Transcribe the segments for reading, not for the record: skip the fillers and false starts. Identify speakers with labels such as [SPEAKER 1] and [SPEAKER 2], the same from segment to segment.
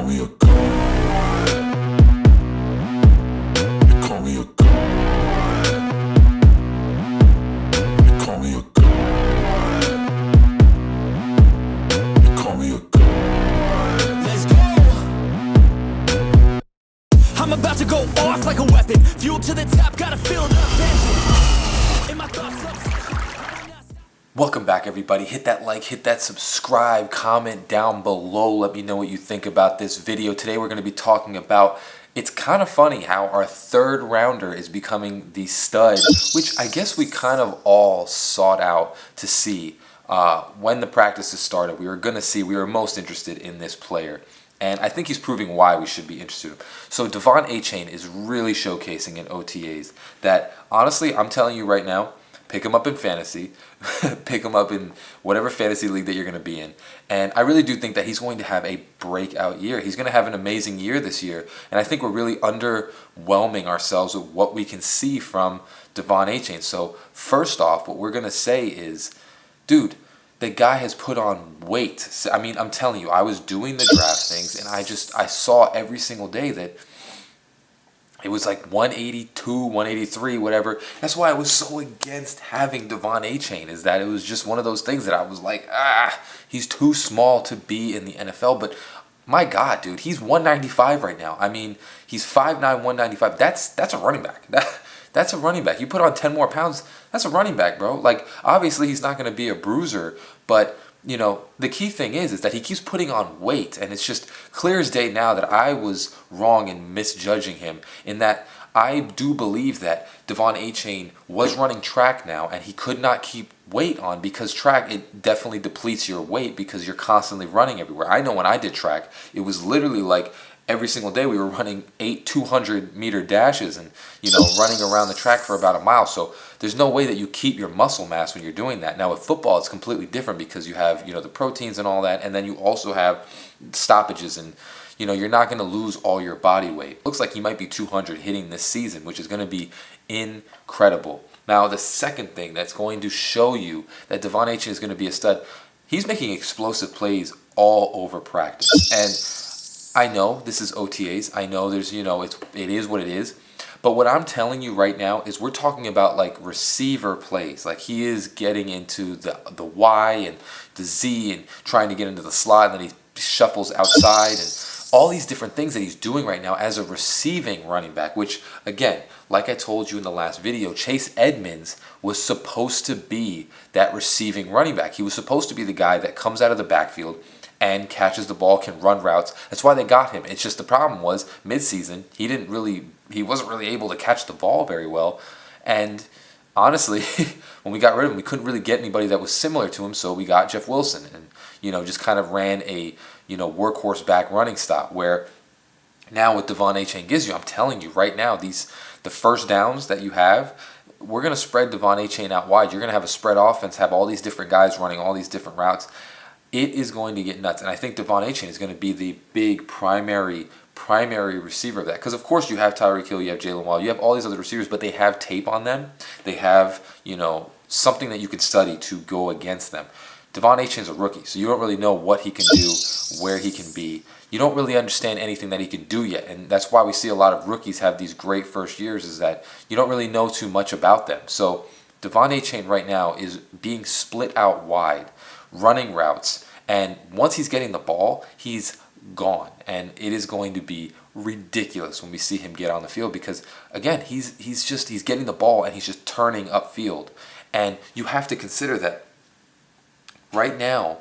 [SPEAKER 1] me a god. They call me a god. They call me a god. They call me a god.
[SPEAKER 2] Let's go. I'm about to go off like a weapon. Fuel to the top, gotta feel the vengeance. In my thoughts.
[SPEAKER 3] Welcome back, everybody. Hit that like, hit that subscribe, comment down below. Let me know what you think about this video. Today we're going to be talking about, it's kind of funny how our third rounder is becoming the stud, which I guess we kind of all sought out to see when the practices started. We were most interested in this player. And I think he's proving why we should be interested in him. So Devon Achane is really showcasing in OTAs that, honestly, I'm telling you right now, pick him up in fantasy, pick him up in whatever fantasy league that you're going to be in. And I really do think that he's going to have a breakout year. He's going to have an amazing year this year. And I think we're really underwhelming ourselves with what we can see from Devon Achane. So first off, what we're going to say is, dude, the guy has put on weight. I mean, I'm telling you, I was doing the draft things and I saw every single day that it was like 182, 183, whatever. That's why I was so against having Devon Achane, is that it was just one of those things that I was like, he's too small to be in the NFL. But my God, dude, he's 195 right now. I mean, he's 5'9", 195. That's a running back. That's a running back. You put on 10 more pounds, that's a running back, bro. Like, obviously he's not going to be a bruiser, but you know, the key thing is that he keeps putting on weight, and it's just clear as day now that I was wrong in misjudging him, in that I do believe that Devon Achane was running track now, and he could not keep weight on, because track, it definitely depletes your weight because you're constantly running everywhere. I know when I did track, it was literally like every single day we were running 8 200-meter dashes and, you know, running around the track for about a mile. So there's no way that you keep your muscle mass when you're doing that. Now with football, it's completely different because you have, you know, the proteins and all that, and then you also have stoppages, and, you know, you're not going to lose all your body weight. Looks like he might be 200 hitting this season, which is going to be incredible. Now the second thing that's going to show you that Devon Achane is going to be a stud, he's making explosive plays all over practice. And I know this is OTAs. I know there's, you know, it is what it is. But what I'm telling you right now is we're talking about like receiver plays. Like he is getting into the Y and the Z and trying to get into the slot, and then he shuffles outside and all these different things that he's doing right now as a receiving running back, which again, like I told you in the last video, Chase Edmonds was supposed to be that receiving running back. He was supposed to be the guy that comes out of the backfield and catches the ball, can run routes. That's why they got him. It's just the problem was midseason, he wasn't really able to catch the ball very well. And honestly, when we got rid of him, we couldn't really get anybody that was similar to him, so we got Jeff Wilson and, you know, just kind of ran a, you know, workhorse back running stop, where now with Devon Achane gives you, I'm telling you right now, the first downs that you have, we're going to spread Devon Achane out wide. You're going to have a spread offense, have all these different guys running all these different routes. It is going to get nuts, and I think Devon Achane is going to be the big primary receiver of that. Because of course you have Tyreek Hill, you have Jalen Waddle, you have all these other receivers, but they have tape on them. They have, you know, something that you can study to go against them. Devon Achane is a rookie, so you don't really know what he can do, where he can be. You don't really understand anything that he can do yet, and that's why we see a lot of rookies have these great first years, is that you don't really know too much about them. So Devon Achane right now is being split out wide, running routes, and once he's getting the ball, he's gone, and it is going to be ridiculous when we see him get on the field, because again, he's getting the ball and he's just turning upfield. And you have to consider that right now,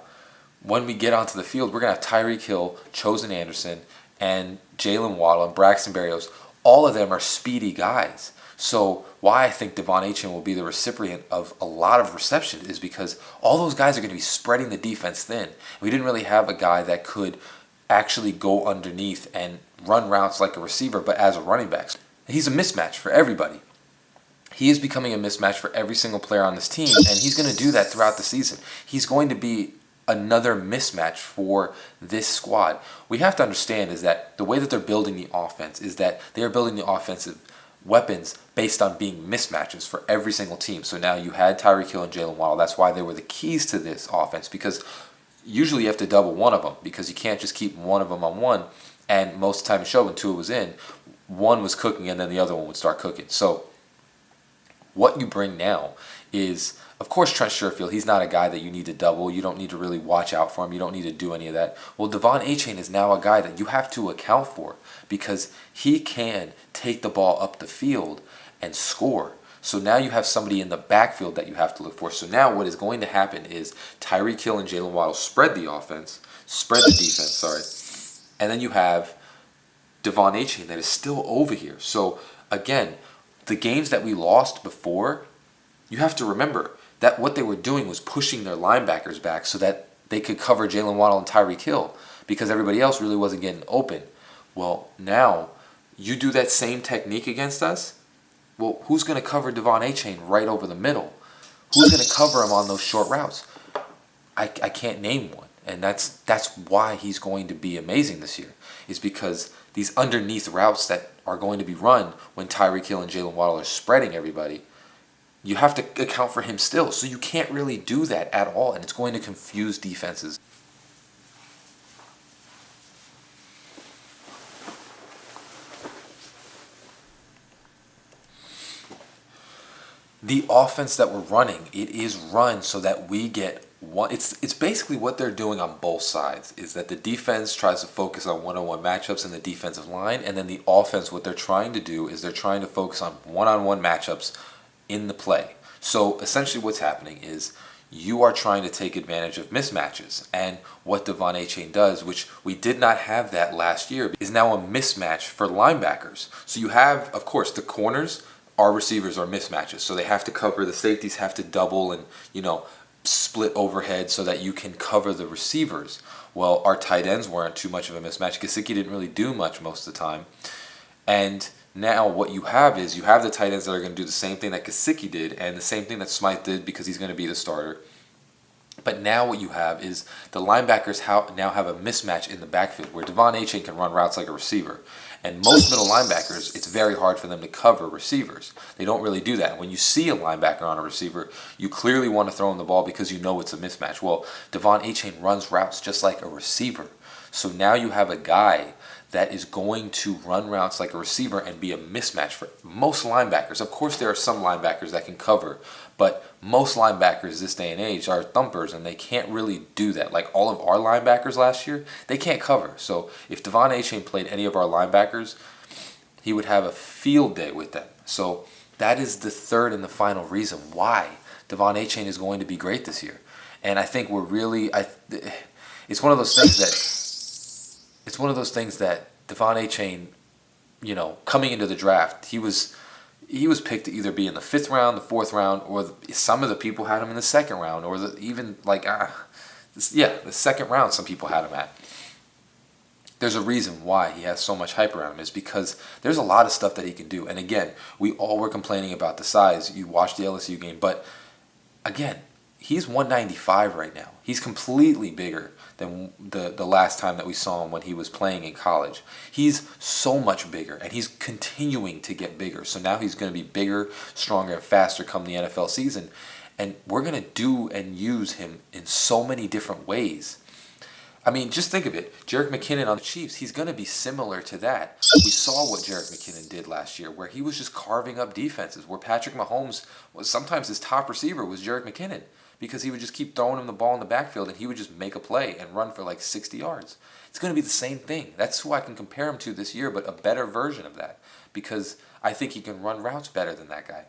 [SPEAKER 3] when we get onto the field, we're going to have Tyreek Hill, Chosen Anderson, and Jalen Waddle, and Braxton Berrios. All of them are speedy guys. So why I think Devon Achane will be the recipient of a lot of reception is because all those guys are going to be spreading the defense thin. We didn't really have a guy that could actually go underneath and run routes like a receiver, but as a running back. He's a mismatch for everybody. He is becoming a mismatch for every single player on this team, and he's going to do that throughout the season. He's going to be another mismatch for this squad. We have to understand is that the way that they're building the offense is that they are building the offensive weapons based on being mismatches for every single team. So now you had Tyreek Hill and Jalen Waddle. That's why they were the keys to this offense, because usually you have to double one of them because you can't just keep one of them on one. And most of the time in the show, when Tua was in, one was cooking and then the other one would start cooking. So what you bring now is, of course, Trent Sherfield. He's not a guy that you need to double. You don't need to really watch out for him. You don't need to do any of that. Well, Devon Achane is now a guy that you have to account for because he can take the ball up the field and score. So now you have somebody in the backfield that you have to look for. So now what is going to happen is Tyreek Hill and Jalen Waddle spread the defense, sorry. And then you have Devon Achane that is still over here. So again, the games that we lost before, you have to remember that what they were doing was pushing their linebackers back so that they could cover Jalen Waddle and Tyreek Hill because everybody else really wasn't getting open. Well, now you do that same technique against us. Well, who's going to cover Devon Achane right over the middle? Who's going to cover him on those short routes? I can't name one. And that's why he's going to be amazing this year, is because these underneath routes that are going to be run when Tyreek Hill and Jalen Waddle are spreading everybody, you have to account for him still. So you can't really do that at all, and it's going to confuse defenses. The offense that we're running, it is run so that we get one. It's basically what they're doing on both sides, is that the defense tries to focus on one-on-one matchups in the defensive line, and then the offense, what they're trying to do is they're trying to focus on one-on-one matchups in the play. So essentially what's happening is you are trying to take advantage of mismatches. And what Devon Achane does, which we did not have that last year, is now a mismatch for linebackers. So you have, of course, the corners, our receivers are mismatches. So they have to cover, the safeties have to double and, split overhead so that you can cover the receivers. Well, our tight ends weren't too much of a mismatch. Gesicki didn't really do much most of the time. And now what you have is you have the tight ends that are going to do the same thing that Gesicki did and the same thing that Smythe did because he's going to be the starter. But now what you have is the linebackers now have a mismatch in the backfield where Devon Achane can run routes like a receiver. And most middle linebackers, it's very hard for them to cover receivers. They don't really do that. When you see a linebacker on a receiver, you clearly want to throw him the ball because you know it's a mismatch. Well, Devon Achane runs routes just like a receiver. So now you have a guy that is going to run routes like a receiver and be a mismatch for most linebackers. Of course, there are some linebackers that can cover, but most linebackers this day and age are thumpers, and they can't really do that. Like all of our linebackers last year, they can't cover. So if Devon Achane played any of our linebackers, he would have a field day with them. So that is the third and the final reason why Devon Achane is going to be great this year. And I think we're really, it's one of those things that Devon Achane, coming into the draft, he was picked to either be in the 5th round, the 4th round, or some of the people had him in the 2nd round, or the 2nd round some people had him at. There's a reason why he has so much hype around him, is because there's a lot of stuff that he can do. And again, we all were complaining about the size. You watched the LSU game, but again, he's 195 right now. He's completely bigger than the last time that we saw him when he was playing in college. He's so much bigger, and he's continuing to get bigger. So now he's going to be bigger, stronger, and faster come the NFL season. And we're going to do and use him in so many different ways. I mean, just think of it. Jerick McKinnon on the Chiefs, he's going to be similar to that. We saw what Jerick McKinnon did last year, where he was just carving up defenses, where Patrick Mahomes was sometimes his top receiver was Jerick McKinnon, because he would just keep throwing him the ball in the backfield and he would just make a play and run for like 60 yards. It's going to be the same thing. That's who I can compare him to this year, but a better version of that, because I think he can run routes better than that guy.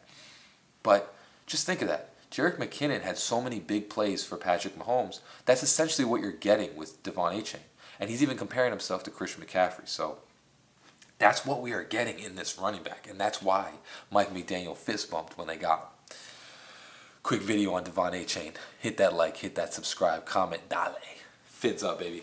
[SPEAKER 3] But just think of that. Jerick McKinnon had so many big plays for Patrick Mahomes. That's essentially what you're getting with Devon Achane. And he's even comparing himself to Christian McCaffrey. So that's what we are getting in this running back. And that's why Mike McDaniel fist bumped when they got him. Quick video on Devon Achane. Hit that like, hit that subscribe, comment, dale. Fins up, baby.